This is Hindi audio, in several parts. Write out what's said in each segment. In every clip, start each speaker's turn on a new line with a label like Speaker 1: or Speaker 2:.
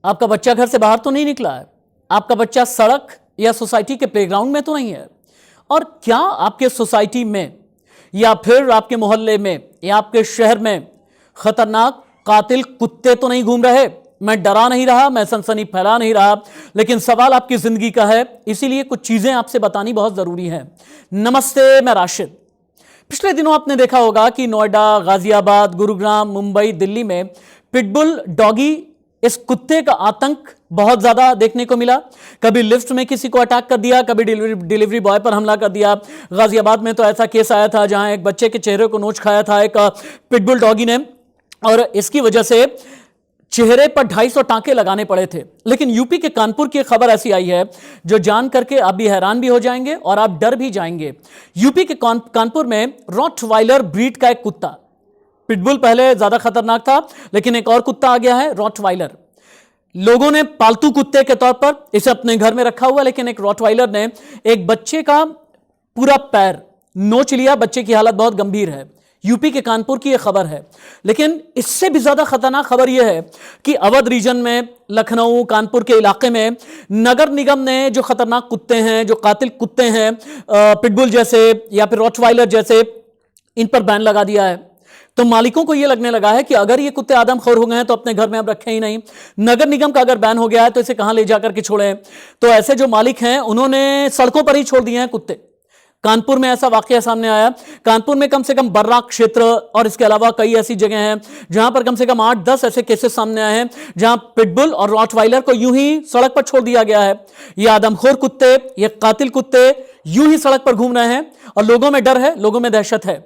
Speaker 1: आपका बच्चा घर से बाहर तो नहीं निकला है, आपका बच्चा सड़क या सोसाइटी के प्लेग्राउंड में तो नहीं है, और क्या आपके सोसाइटी में या फिर आपके मोहल्ले में या आपके शहर में खतरनाक कातिल कुत्ते तो नहीं घूम रहे? मैं डरा नहीं रहा, मैं सनसनी फैला नहीं रहा, लेकिन सवाल आपकी जिंदगी का है, इसीलिए कुछ चीजें आपसे बतानी बहुत जरूरी है। नमस्ते, मैं राशिद। पिछले दिनों आपने देखा होगा कि नोएडा, गाजियाबाद, गुरुग्राम, मुंबई, दिल्ली में पिटबुल डॉगी, इस कुत्ते का आतंक बहुत ज्यादा देखने को मिला। कभी लिफ्ट में किसी को अटैक कर दिया, कभी डिलीवरी बॉय पर हमला कर दिया। गाजियाबाद में तो ऐसा केस आया था जहां एक बच्चे के चेहरे को नोच खाया था एक पिटबुल डॉगी ने, और इसकी वजह से चेहरे पर 250 टांके लगाने पड़े थे। लेकिन यूपी के कानपुर की खबर ऐसी आई है जो जान करके आप भी हैरान भी हो जाएंगे और आप डर भी जाएंगे। यूपी के कानपुर में रॉटवाइलर ब्रीड का एक कुत्ता, पिटबुल पहले ज्यादा खतरनाक था, लेकिन एक और कुत्ता आ गया है रॉटवाइलर। लोगों ने पालतू कुत्ते के तौर पर इसे अपने घर में रखा हुआ, लेकिन एक रॉटवाइलर ने एक बच्चे का पूरा पैर नोच लिया। बच्चे की हालत बहुत गंभीर है। यूपी के कानपुर की यह खबर है। लेकिन इससे भी ज्यादा खतरनाक खबर यह है कि अवध रीजन में, लखनऊ, कानपुर के इलाके में नगर निगम ने जो खतरनाक कुत्ते हैं, जो कातिल कुत्ते हैं, पिटबुल जैसे या फिर रॉटवाइलर जैसे, इन पर बैन लगा दिया है। तो मालिकों को यह लगने लगा है कि अगर ये कुत्ते आदमखोर हो गए हैं तो अपने घर में अब रखें ही नहीं। नगर निगम का अगर बैन हो गया है तो इसे कहां ले जाकर के छोड़ें? तो ऐसे जो मालिक हैं उन्होंने सड़कों पर ही छोड़ दिए हैं कुत्ते। कानपुर में ऐसा वाकया सामने आया। कानपुर में कम से कम बर्रा क्षेत्र और इसके अलावा कई ऐसी जगह हैं जहां पर कम से कम 8-10 ऐसे केसेस सामने आए हैं जहां पिटबुल और रॉटवाइलर को यूं ही सड़क पर छोड़ दिया गया है। ये आदमखोर कुत्ते, ये कातिल कुत्ते यूं ही सड़क पर घूम रहे हैं और लोगों में डर है, लोगों में दहशत है।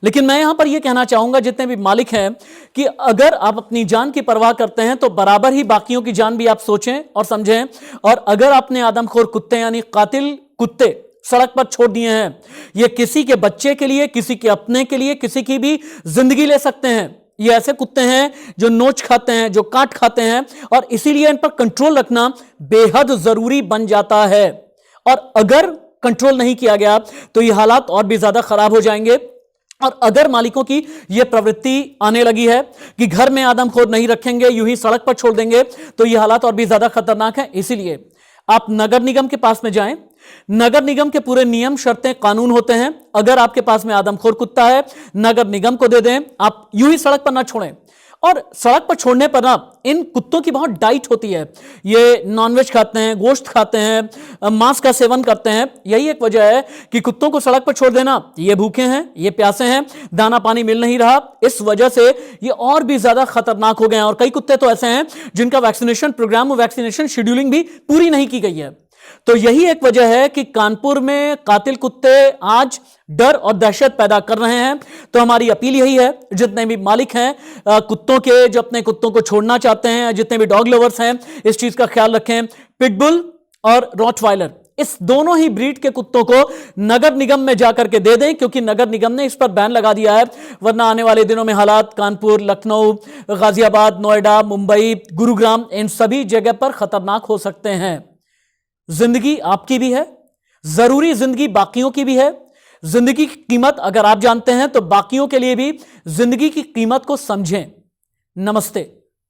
Speaker 1: लेकिन मैं यहां पर यह कहना चाहूंगा जितने भी मालिक हैं कि अगर आप अपनी जान की परवाह करते हैं तो बराबर ही बाकियों की जान भी आप सोचें और समझें। और अगर आपने आदमखोर कुत्ते यानी कातिल कुत्ते सड़क पर छोड़ दिए हैं, ये किसी के बच्चे के लिए, किसी के अपने के लिए, किसी की भी जिंदगी ले सकते हैं। ये ऐसे कुत्ते हैं जो नोच खाते हैं, जो काट खाते हैं, और इसीलिए इन पर कंट्रोल रखना बेहद जरूरी बन जाता है। और अगर कंट्रोल नहीं किया गया तो ये हालात और भी ज्यादा खराब हो जाएंगे। और अगर मालिकों की यह प्रवृत्ति आने लगी है कि घर में आदमखोर नहीं रखेंगे, यूं ही सड़क पर छोड़ देंगे, तो यह हालात और भी ज्यादा खतरनाक है। इसीलिए आप नगर निगम के पास में जाएं। नगर निगम के पूरे नियम, शर्तें, कानून होते हैं। अगर आपके पास में आदमखोर कुत्ता है, नगर निगम को दे दें। आप यूं ही सड़क पर ना छोड़ें। और सड़क पर छोड़ने पर ना इन कुत्तों की बहुत डाइट होती है। ये नॉनवेज खाते हैं, गोश्त खाते हैं, मांस का सेवन करते हैं। यही एक वजह है कि कुत्तों को सड़क पर छोड़ देना, ये भूखे हैं, ये प्यासे हैं, दाना पानी मिल नहीं रहा, इस वजह से ये और भी ज्यादा खतरनाक हो गए हैं। और कई कुत्ते तो ऐसे हैं जिनका वैक्सीनेशन प्रोग्राम, वैक्सीनेशन शेड्यूलिंग भी पूरी नहीं की गई है। तो यही एक वजह है कि कानपुर में कातिल कुत्ते आज डर और दहशत पैदा कर रहे हैं। तो हमारी अपील यही है, जितने भी मालिक हैं कुत्तों के, जो अपने कुत्तों को छोड़ना चाहते हैं, जितने भी डॉग लवर्स हैं, इस चीज का ख्याल रखें। पिटबुल और रॉटवाइलर, इस दोनों ही ब्रीड के कुत्तों को नगर निगम में जाकर के दे दें, क्योंकि नगर निगम ने इस पर बैन लगा दिया है। वरना आने वाले दिनों में हालात कानपुर, लखनऊ, गाजियाबाद, नोएडा, मुंबई, गुरुग्राम, इन सभी जगह पर खतरनाक हो सकते हैं। जिंदगी आपकी भी है, जरूरी जिंदगी बाकियों की भी है। जिंदगी की कीमत अगर आप जानते हैं तो बाकियों के लिए भी जिंदगी की कीमत को समझें। नमस्ते।